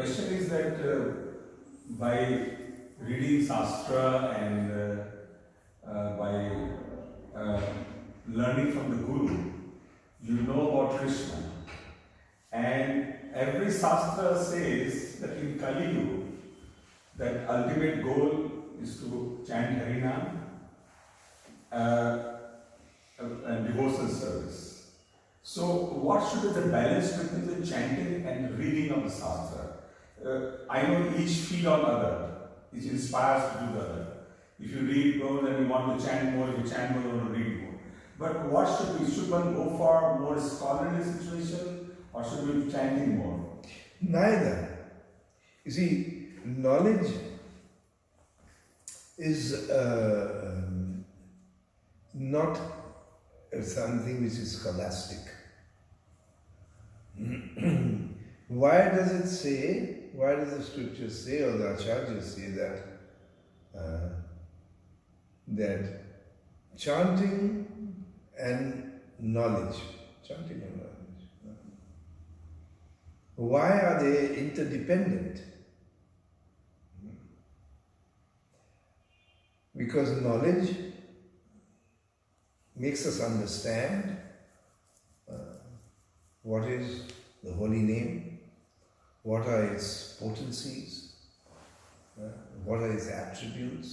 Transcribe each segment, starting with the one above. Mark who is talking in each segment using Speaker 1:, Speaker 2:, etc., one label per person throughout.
Speaker 1: question is that by reading Shastra and by learning from the Guru, you know about Krishna. And every Shastra says that in Kali Yuga, that ultimate goal is to chant Harinam and devotional service. So, what should be the balance between the chanting and reading of the Shastra? I know each feed on other, each inspires to do the other. If you read more, then you want to chant more. If you chant more, you want to read more. But what should we? Should one go for more scholarly situation, or should we be chanting more?
Speaker 2: Neither. You see, knowledge is not something which is scholastic. Why does it say, why does the scriptures say, or the acharyas say that chanting and knowledge, why are they interdependent? Because knowledge makes us understand what is the holy name, what are its potencies, what are its attributes,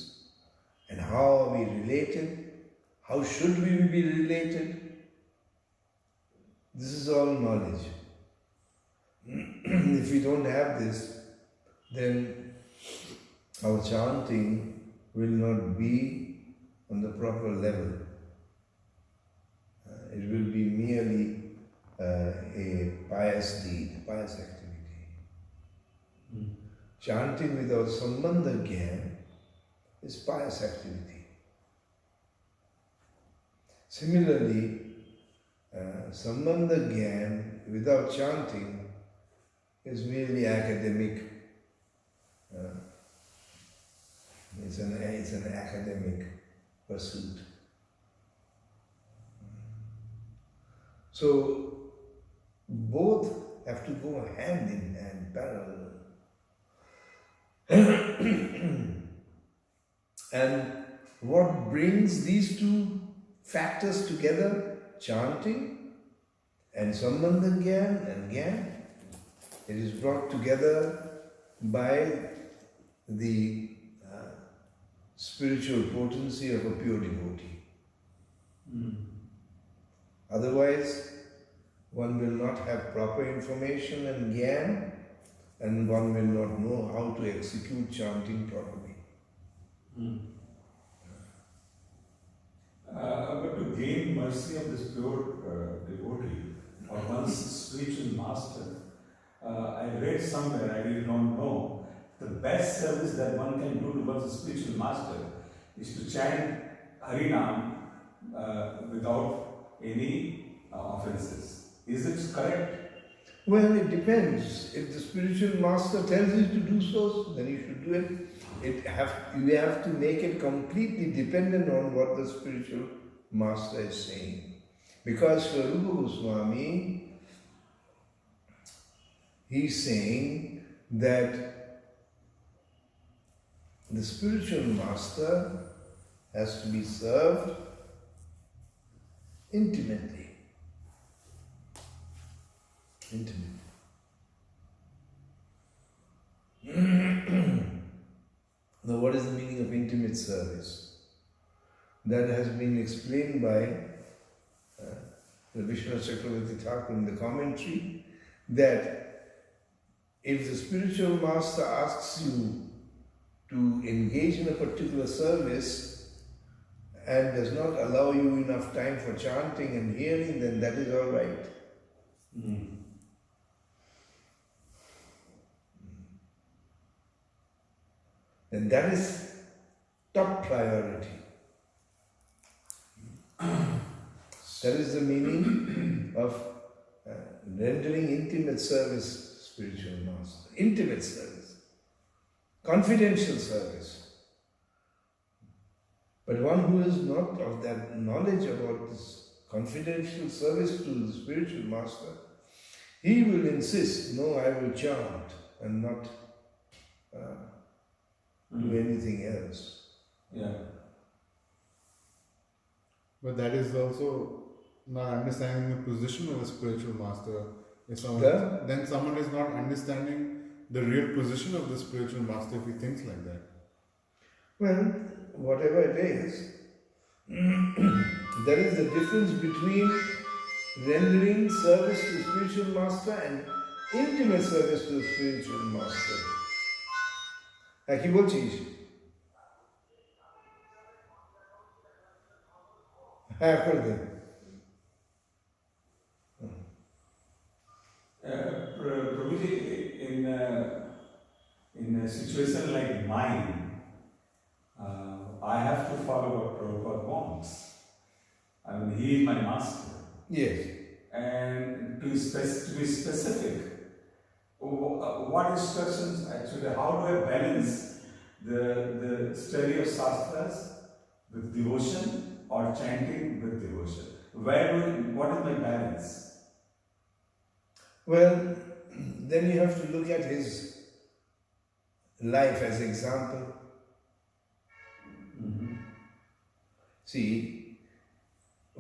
Speaker 2: and how are we related, how should we be related. This is all knowledge. If we don't have this, then our chanting will not be on the proper level. It will be merely a pious deed, pious activity. Chanting without sambandha gyan is pious activity. Similarly, sambandha gyan without chanting is merely academic. It's an academic pursuit. So both have to go hand in hand, parallel. And what brings these two factors together, chanting and sambandha gyan and gyan, it is brought together by the spiritual potency of a pure devotee. Otherwise, one will not have proper information and gyan, and one will not know how to execute chanting properly.
Speaker 1: But to gain mercy of this pure devotee or one's spiritual master, I read somewhere, I did not know, the best service that one can do towards a spiritual master is to chant Harinam without any offenses. Is it correct?
Speaker 2: Well, it depends. If the spiritual master tells you to do so, then you should do it. You have to make it completely dependent on what the spiritual master is saying. Because for Rupa Goswami, he's saying that the spiritual master has to be served intimately. Now, what is the meaning of intimate service? That has been explained by the Vishnu Chakravarti Thakur in the commentary, that if the spiritual master asks you to engage in a particular service and does not allow you enough time for chanting and hearing, then that is all right. Then that is top priority. That is the meaning of rendering intimate service, spiritual master. Intimate service. Confidential service. But one who is not of that knowledge about this confidential service to the spiritual master, he will insist, no, I will chant, and not do anything else.
Speaker 1: Yeah.
Speaker 3: But that is also not understanding the position of a spiritual master. If someone,
Speaker 2: Yeah.
Speaker 3: then someone is not understanding the real position of the spiritual master if he thinks like that.
Speaker 2: Well, whatever it is, there is the difference between rendering service to spiritual master and intimate service to spiritual master. কি বলছিস? হ্যাঁ করে দে।
Speaker 1: Prabhuji, in a situation like mine, I have to follow what Prabhupada wants. I mean, he is my master.
Speaker 2: Yes.
Speaker 1: And to be specific, what instructions actually, how do I balance the study of shastras with devotion or chanting with devotion? What is my balance?
Speaker 2: Well, then you have to look at his life as example. See,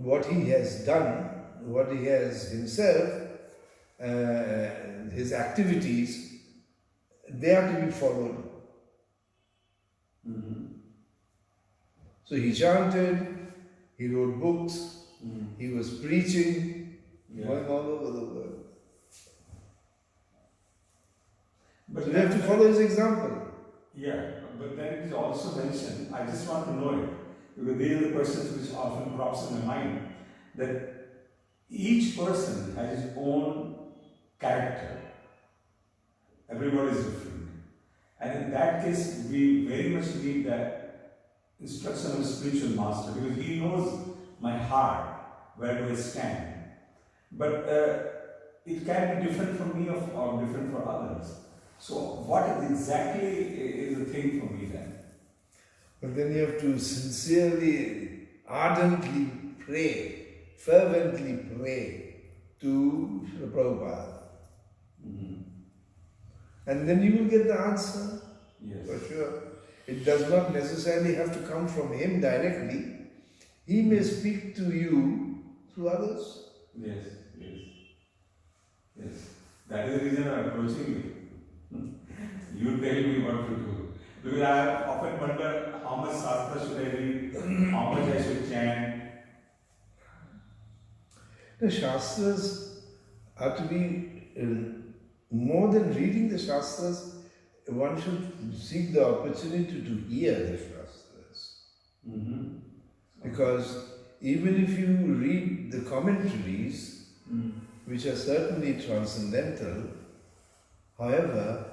Speaker 2: what he has done, what he has himself, his activities, they are to be followed. So he chanted, he wrote books, he was preaching, going all over the world.
Speaker 1: But
Speaker 2: So we have to follow his example.
Speaker 1: Yeah, but then it is also mentioned, I just want to know it, because these are the questions which often crops in my mind, that each person has his own character. Everybody is different. And in that case, we very much need that instruction of a spiritual master, because he knows my heart, where do I stand. But it can be different for me or different for others. So what exactly is the thing for me then?
Speaker 2: But then you have to sincerely, ardently pray, fervently pray to Srila Prabhupada. And then you will get the answer.
Speaker 1: Yes.
Speaker 2: For sure. It does not necessarily have to come from him directly. He may speak to you through others.
Speaker 1: Yes, yes. Yes. That is the reason I'm approaching you. You tell me what to do. Because I often wonder how much shastra should I read, how much I should chant.
Speaker 2: The Shastras are to be, more than reading the Shastras, one should seek the opportunity to hear the Shastras. Because even if you read the commentaries, which are certainly transcendental, however,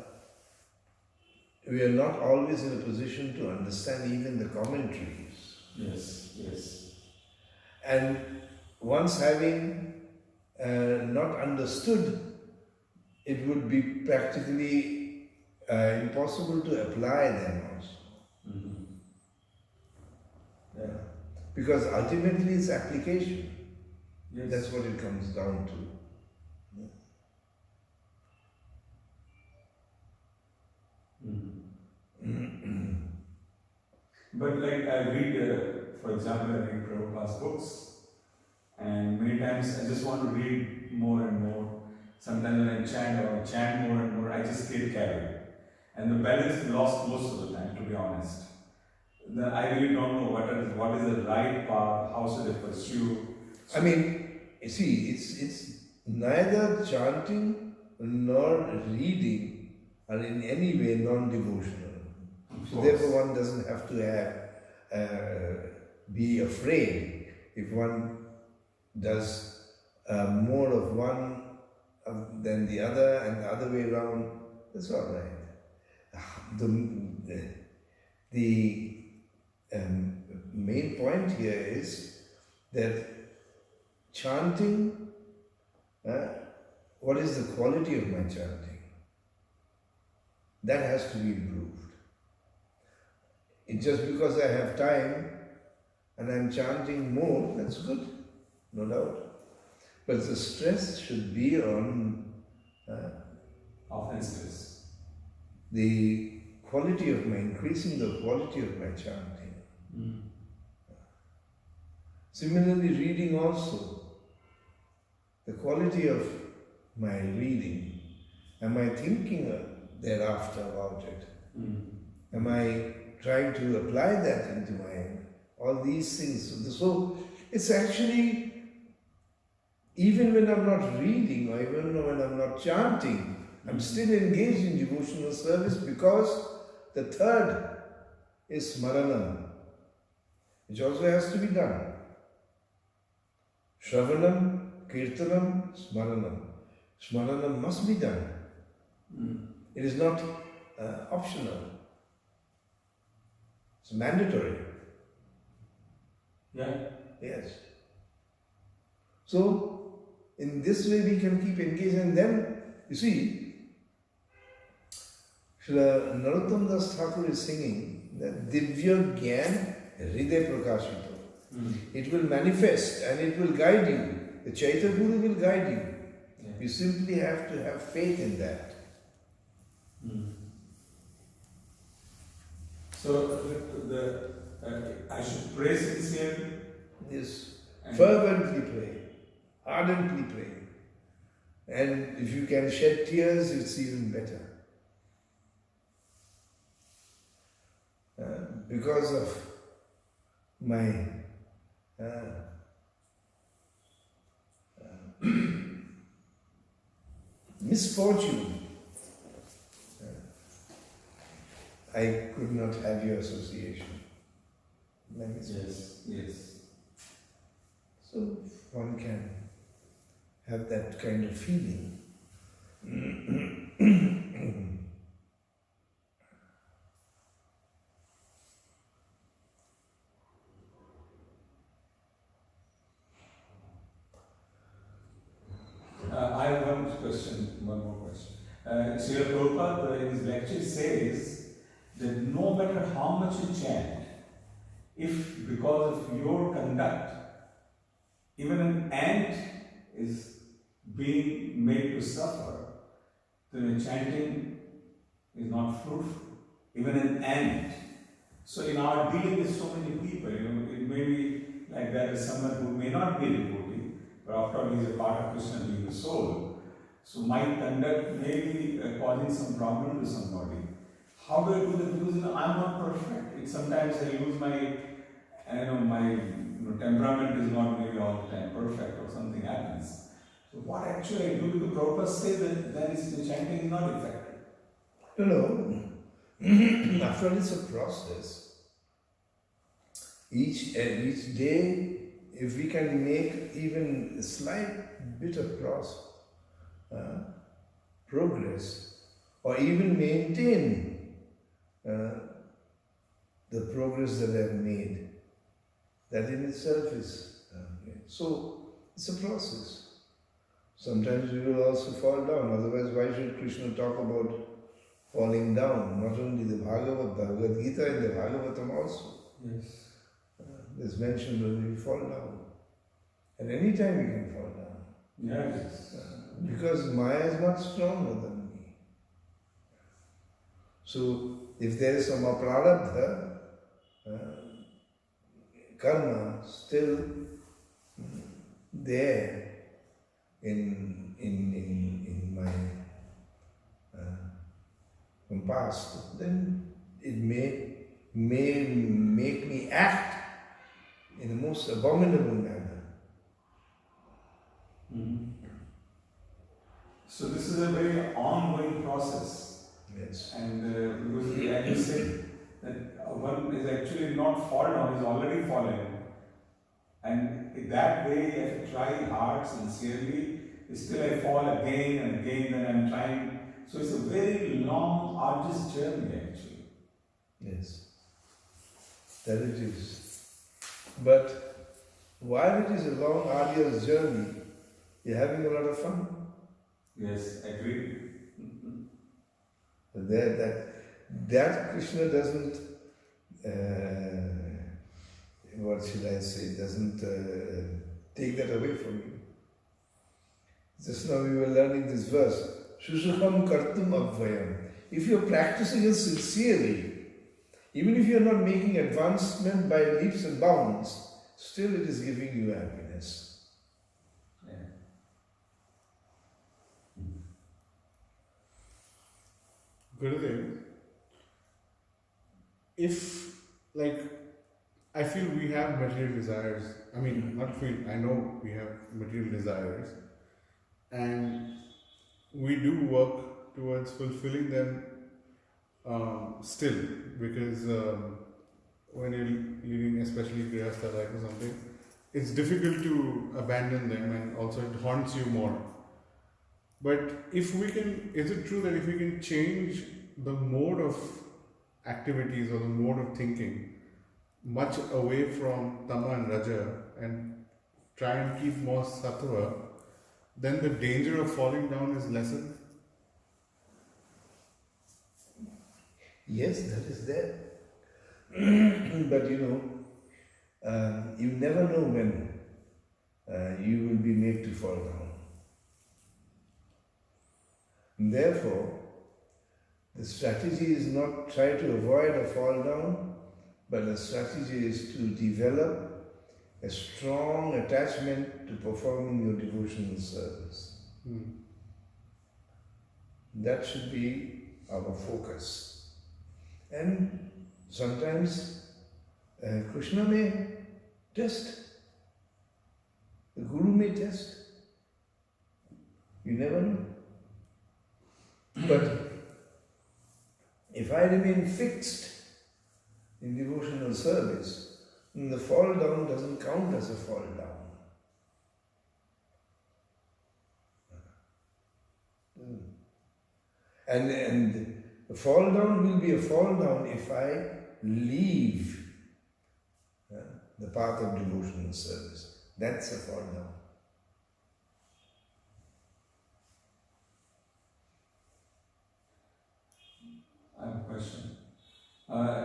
Speaker 2: we are not always in a position to understand even the commentaries.
Speaker 1: Yes, yes.
Speaker 2: And once having not understood, it would be practically impossible to apply them also. Yeah. Because ultimately it's application.
Speaker 1: Yes.
Speaker 2: That's what it comes down to.
Speaker 1: But like I read, for example, I read Prabhupada's books, and many times I just want to read more and more. Sometimes when I chant more and more, I just get carried. And the balance is lost most of the time, to be honest. Then I really don't know what is the right path, how should I pursue.
Speaker 2: I mean, you see, it's neither chanting nor reading are in any way non-devotional. So therefore one doesn't have to be afraid if one does more of one than the other and the other way around. That's all right. The main point here is that chanting, what is the quality of my chanting? That has to be improved. It's just because I have time and I'm chanting more, that's good, no doubt. But the stress should be on
Speaker 1: Offense.
Speaker 2: the quality of my, increasing the quality of my chanting. Similarly, reading also, the quality of my reading. Am I thinking thereafter about it? Am I trying to apply that into my, all these things? So it's actually, even when I'm not reading or even when I'm not chanting, I'm still engaged in devotional service, because the third is smaranam, which also has to be done. Shravanam, kirtanam, smaranam. Smaranam must be done. It is not optional. It's mandatory.
Speaker 1: Yeah.
Speaker 2: Yes. So, in this way we can keep engaged, and then, you see, Srila Narottam Das Thakur is singing that Divya Gyan Hriday Prakashito. It will manifest and it will guide you. The Chaitya Guru will guide you.
Speaker 1: Yeah.
Speaker 2: You simply have to have faith in that.
Speaker 1: So I should pray sincerely.
Speaker 2: Yes.
Speaker 1: And
Speaker 2: Fervently pray. Ardently pray. And if you can shed tears, it's even better. Because of my misfortune, I could not have your association. My misfortune.
Speaker 1: Yes.
Speaker 2: So one can have that kind of feeling.
Speaker 1: I have one more question. Srila Prabhupada in his lecture says that no matter how much you chant, if because of your conduct, even an ant is being made to suffer, then the chanting is not fruitful. Even an ant. So in our dealing with so many people, it may be like that is someone who may not be a devotee, but after all he is a part of Krishna being the soul. So my conduct may be causing some problem to somebody. How do I do that? Because I'm not perfect. Sometimes I lose my, my temperament is not maybe all the time perfect, or something happens. So what actually I do, because Prabhupada says that then the chanting is not effective.
Speaker 2: No. After all, it's a process. Each day, if we can make even a slight bit of progress, or even maintain the progress that I have made, that in itself is so it's a process. Sometimes we will also fall down, otherwise why should Krishna talk about falling down? Not only the Bhagavad Gita, in the Bhagavatam also.
Speaker 1: Yes.
Speaker 2: There's mentioned that we fall down. At any time we can fall down.
Speaker 1: Yes.
Speaker 2: Because Maya is much stronger than me. So if there is some aprarabdha, karma still there in my from past, then it may make me act in the most abominable manner.
Speaker 1: So this is a very ongoing process.
Speaker 2: Yes.
Speaker 1: And because like you said, that one is actually not fall down, is already fallen. And in that way, if I try hard, sincerely, still I fall again and again, and I'm trying. So it's a very long, arduous journey actually.
Speaker 2: Yes. That it is. But while it is a long, arduous journey, you're having a lot of fun.
Speaker 1: Yes, agree.
Speaker 2: That Krishna doesn't, what should I say, doesn't take that away from you. Just now we were learning this verse, Shushukam kartum abvayam. if you're practicing it sincerely, even if you're not making advancement by leaps and bounds, still it is giving you happiness.
Speaker 1: Yeah.
Speaker 3: Gurudev, if, like, I feel we have material desires, I mean, not feel, I know we have material desires, and we do work towards fulfilling them still, because when you're living, especially Grihastha life or something, it's difficult to abandon them, and also it haunts you more. But if we can, is it true that if we can change the mode of activities or the mode of thinking much away from Tama and Raja and try and keep more Sattva, then the danger of falling down is lessened?
Speaker 2: Yes, that is there. But you never know when you will be made to fall down. Therefore, the strategy is not try to avoid a fall down, but the strategy is to develop a strong attachment to performing your devotional service. That should be our focus. And sometimes Krishna may test, the Guru may test. You never know. But if I remain fixed in devotional service, then the fall down doesn't count as a fall down. And the fall down will be a fall down if I leave the path of devotional service. That's a fall down.
Speaker 1: I have a question.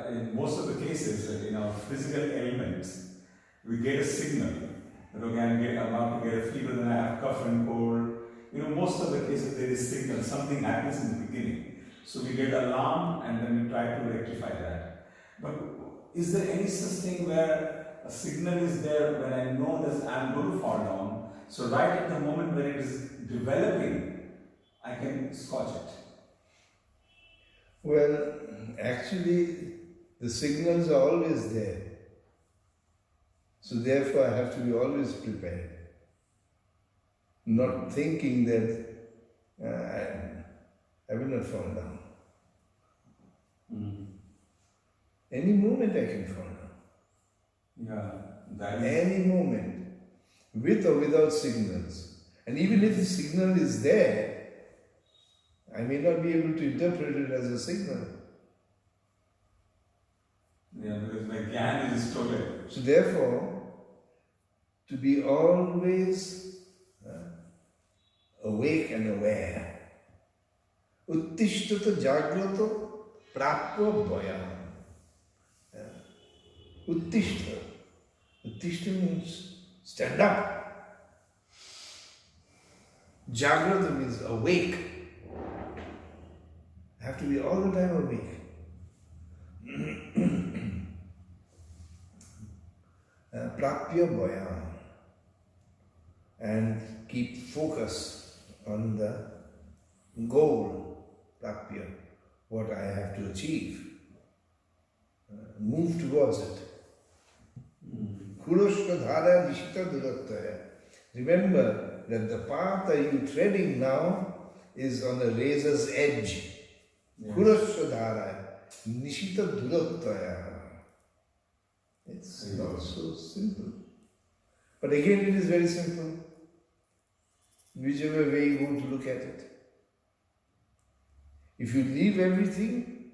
Speaker 1: In most of the cases, in our physical ailments, we get a signal that okay, I'm about to get a fever, then I have cough and cold. Most of the cases there is signal, something happens in the beginning. So we get alarm and then we try to rectify that. But is there any such thing where a signal is there when I know that I'm going to fall down? So right at the moment when it is developing, I can scotch it.
Speaker 2: Well, actually, the signals are always there. So therefore, I have to be always prepared. Not thinking that I will not fall down. Any moment I can fall down.
Speaker 1: Yeah, that is...
Speaker 2: Any moment, with or without signals. And even if the signal is there, I may not be able to interpret it as a signal.
Speaker 1: Yeah, because my gyan is distorted.
Speaker 2: So therefore, to be always awake and aware. Uttishtata jagrato prapya bhayam. Uttishta. Uttishta means stand up. Jagrata means awake. I have to be all the time awake. Prapya bhayam. And keep focus on the goal, prapya, what I have to achieve. Move towards it. Kuroshvadhara nishita durattaya. Remember that the path that you're treading now is on a razor's edge. Kuroshvadhara nishita durattaya. It's not so simple. But again, it is very simple. Whichever way you want to look at it. If you leave everything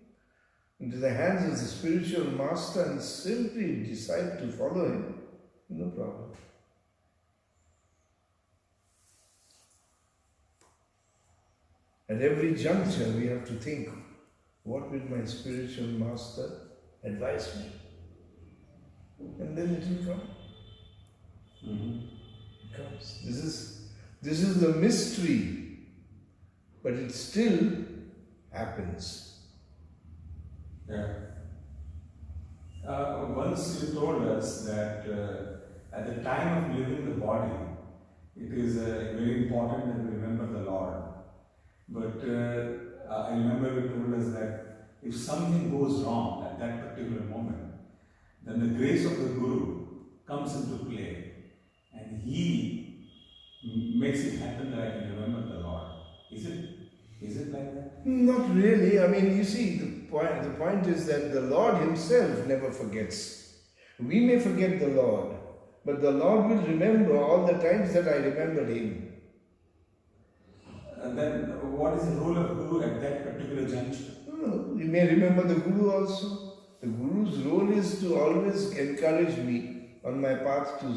Speaker 2: into the hands of the spiritual master and simply decide to follow him, no problem. At every juncture we have to think, what will my spiritual master advise me? And then it will come. It comes. This is the mystery, but it's still happens.
Speaker 1: Yeah. Once you told us that at the time of leaving the body, it is very important that we remember the Lord. But I remember you told us that if something goes wrong at that particular moment, then the grace of the Guru comes into play and he makes it happen that I can remember the Lord. Is it like that?
Speaker 2: Not really. I mean, you see, the point is that the Lord Himself never forgets. We may forget the Lord, but the Lord will remember all the times that I remembered Him.
Speaker 1: And then what is the role of Guru at that particular juncture?
Speaker 2: You may remember the Guru also. The Guru's role is to always encourage me on my path to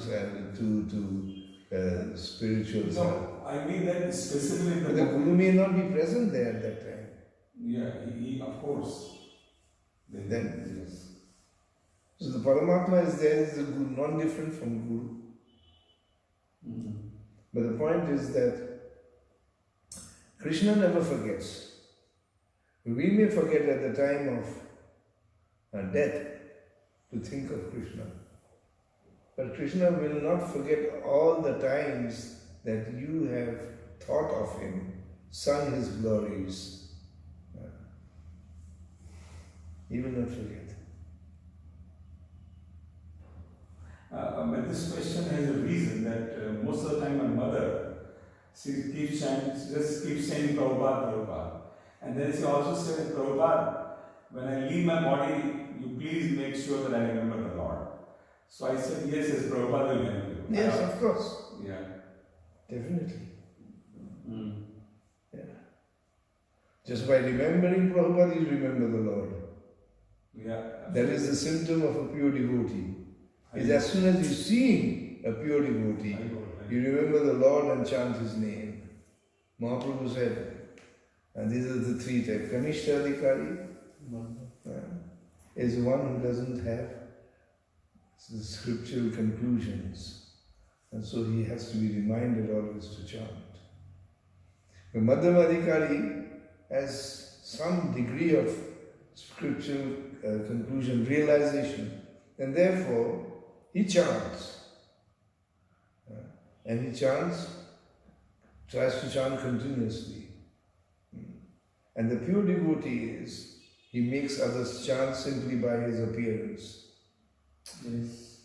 Speaker 2: spiritual self.
Speaker 1: No, I mean that specifically
Speaker 2: But the Guru may not be present there at that time.
Speaker 1: Yeah, he of course.
Speaker 2: Then,
Speaker 1: Yes.
Speaker 2: so the Paramatma is there, is a Guru, not different from Guru.
Speaker 1: Mm-hmm.
Speaker 2: But the point is that Krishna never forgets. We may forget at the time of death to think of Krishna. But Krishna will not forget all the times that you have thought of Him, sung His glories. He will not forget.
Speaker 1: But this question has a reason that most of the time my mother, she just keeps saying Prabhupada, Prabhupada. And then she also said, Prabhupada, when I leave my body, you please make sure that I remember the Lord. So I said, yes, Prabhupada will help you.
Speaker 2: Yes, of course.
Speaker 1: Yeah.
Speaker 2: Definitely.
Speaker 1: Mm.
Speaker 2: Yeah. Just by remembering Prabhupada, you remember the Lord.
Speaker 1: Yeah.
Speaker 2: That is the symptom of a pure devotee. Is as soon as you see a pure devotee, you remember the Lord and chant His name. Mahaprabhu said, and these are the three types. Kanishta is one who doesn't have the scriptural conclusions. And so he has to be reminded always to chant. The Madhyamadikari has some degree of scriptural conclusion, realization, and therefore he chants. And he chants, tries to chant continuously. And the pure devotee is, he makes others chant simply by his appearance.
Speaker 1: Yes.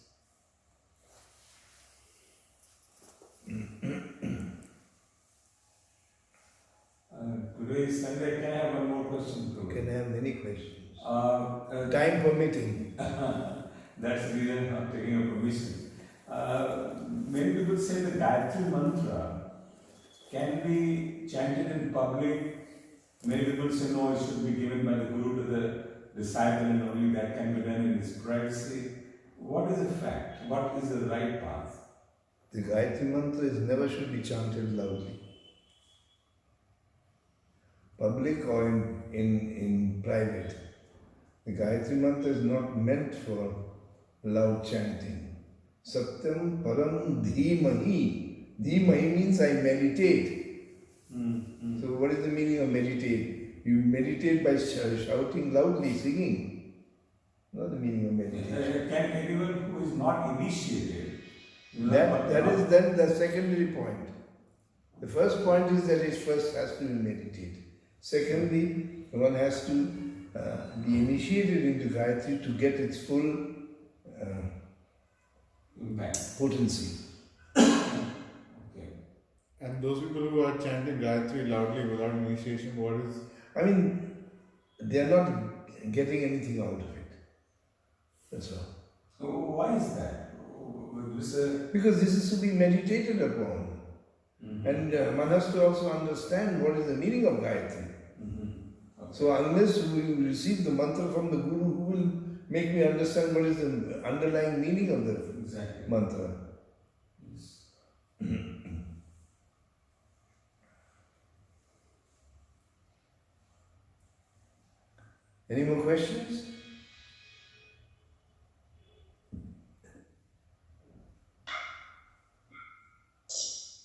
Speaker 1: Today is Sunday. Can I have one more question?
Speaker 2: You can have many questions.
Speaker 1: Time.
Speaker 2: Time permitting.
Speaker 1: That's the reason I'm taking a permission. Many people say the Gayatri mantra can be chanted in public. Many people say no, it should be given by the Guru to the disciple and only that can be done in his privacy. What is the fact? What is the right path?
Speaker 2: The Gayatri mantra never should be chanted loudly. Public or in private. The Gayatri mantra is not meant for loud chanting. Satyam param dhimahi. Dhimahi means I meditate. So what is the meaning of meditate? You meditate by shouting loudly, singing. Not the meaning of meditation.
Speaker 1: Can anyone who is not initiated?
Speaker 2: That is then the secondary point. The first point is that it first has to meditate. Secondly, one has to be initiated into Gayatri to get its full potency.
Speaker 1: Okay.
Speaker 3: And those people who are chanting Gayatri loudly without initiation, what is?
Speaker 2: I mean, they are not getting anything out of it. That's all.
Speaker 1: So why is that?
Speaker 2: Because this is to be meditated upon. And one has to also understand what is the meaning of Gayatri.
Speaker 1: Okay.
Speaker 2: So unless we receive the mantra from the Guru, who will make me understand what is the underlying meaning of the mantra?
Speaker 1: Yes.
Speaker 2: Any more questions?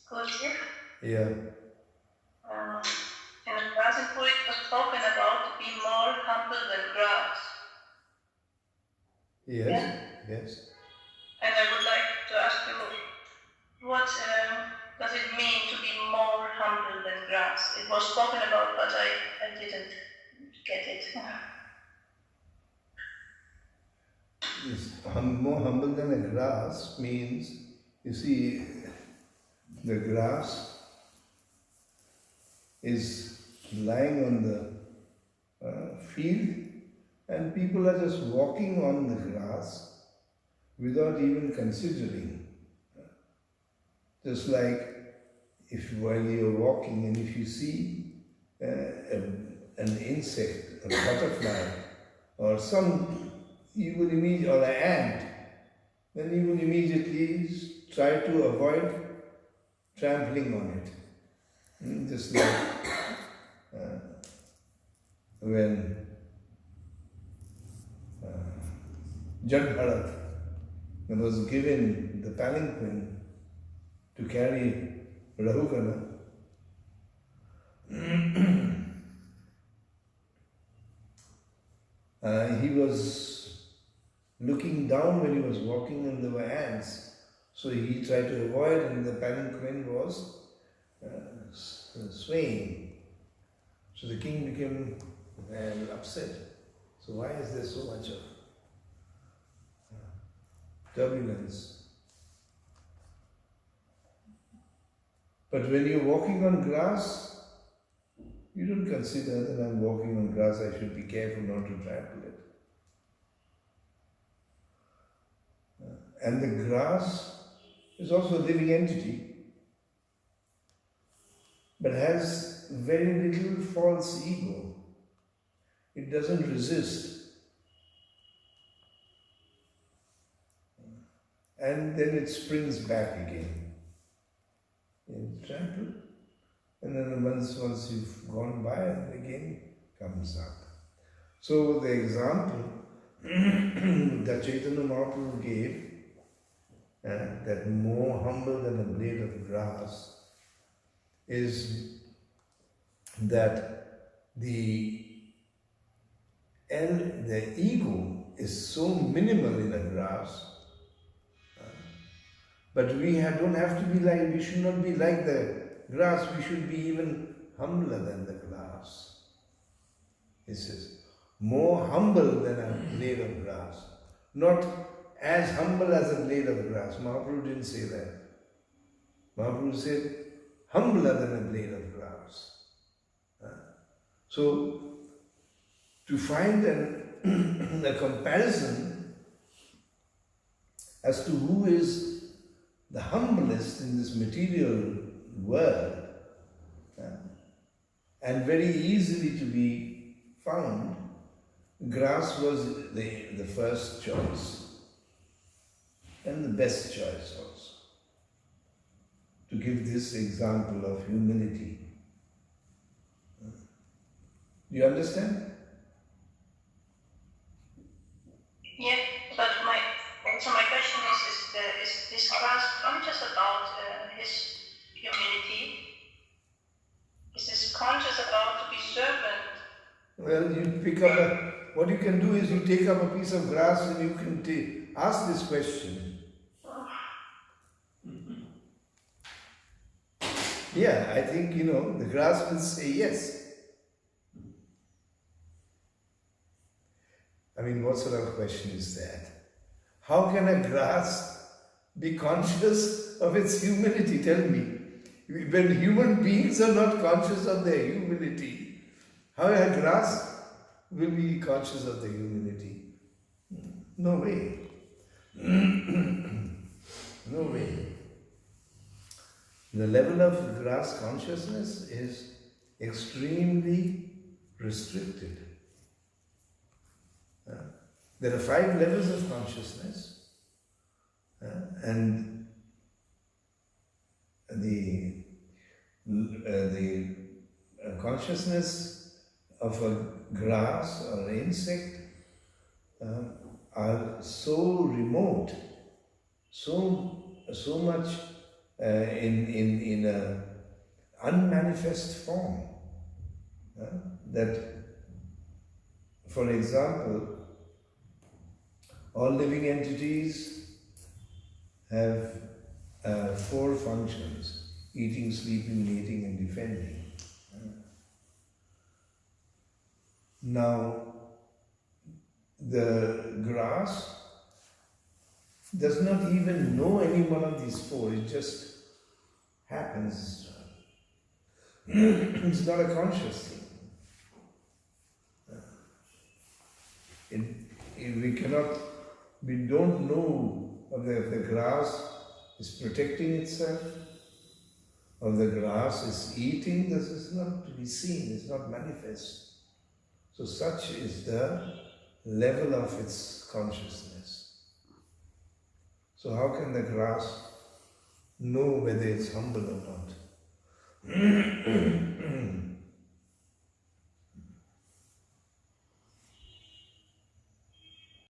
Speaker 4: Good.
Speaker 2: Yeah.
Speaker 4: In Bhagavad it was spoken about
Speaker 2: Yes,
Speaker 4: Yeah.
Speaker 2: yes.
Speaker 4: And I would like to ask you, what does it mean to be more humble than grass? It was spoken about, but I didn't get it.
Speaker 2: Yes. More humble than a grass means, you see, the grass is lying on the field, and people are just walking on the grass without even considering. Just like if while you're walking and if you see an insect, a butterfly, or you will immediately, or an ant, then you will immediately try to avoid trampling on it. Just like when Jagharat was given the palanquin to carry Rahugana, he was looking down when he was walking and there were ants. So he tried to avoid, and the palanquin was swaying. So the king became upset. So why is there so much of turbulence? But when you're walking on grass, you don't consider that I'm walking on grass, I should be careful not to trample it. And the grass is also a living entity, but has very little false ego. It doesn't resist. And then it springs back again. It's trampled. And then once you've gone by, it again comes up. So the example that Chaitanya Mahaprabhu gave, that more humble than a blade of grass, is that the ego is so minimal in a grass, but we don't have to be like, we should not be like the grass, we should be even humbler than the grass. It says, more humble than a blade of grass. Not as humble as a blade of grass. Mahaprabhu didn't say that. Mahaprabhu said, humbler than a blade of grass. So, to find a comparison as to who is the humblest in this material world, and very easily to be found, grass was the first choice and the best choice also, to give this example of humility. Do you understand?
Speaker 4: Yeah, but my question is this class conscious about his humility? Is this conscious about to be servant?
Speaker 2: Well, you pick up what you can do is you take up a piece of grass and you can ask this question. Yeah, I think, the grass will say yes. I mean, what sort of question is that? How can a grass be conscious of its humility? Tell me. When human beings are not conscious of their humility, how a grass will be conscious of their humility? No way. No way. The level of grass consciousness is extremely restricted. There are 5 levels of consciousness, and the consciousness of a grass or an insect are so remote, so much in a unmanifest form that, for example, All living entities have 4 functions: eating, sleeping, mating, and defending. Now, the grass does not even know any one of these 4, it just happens. It's not a conscious thing. We don't know if the grass is protecting itself, or the grass is eating. This is not to be seen, it's not manifest. So such is the level of its consciousness. So how can the grass know whether it's humble or not?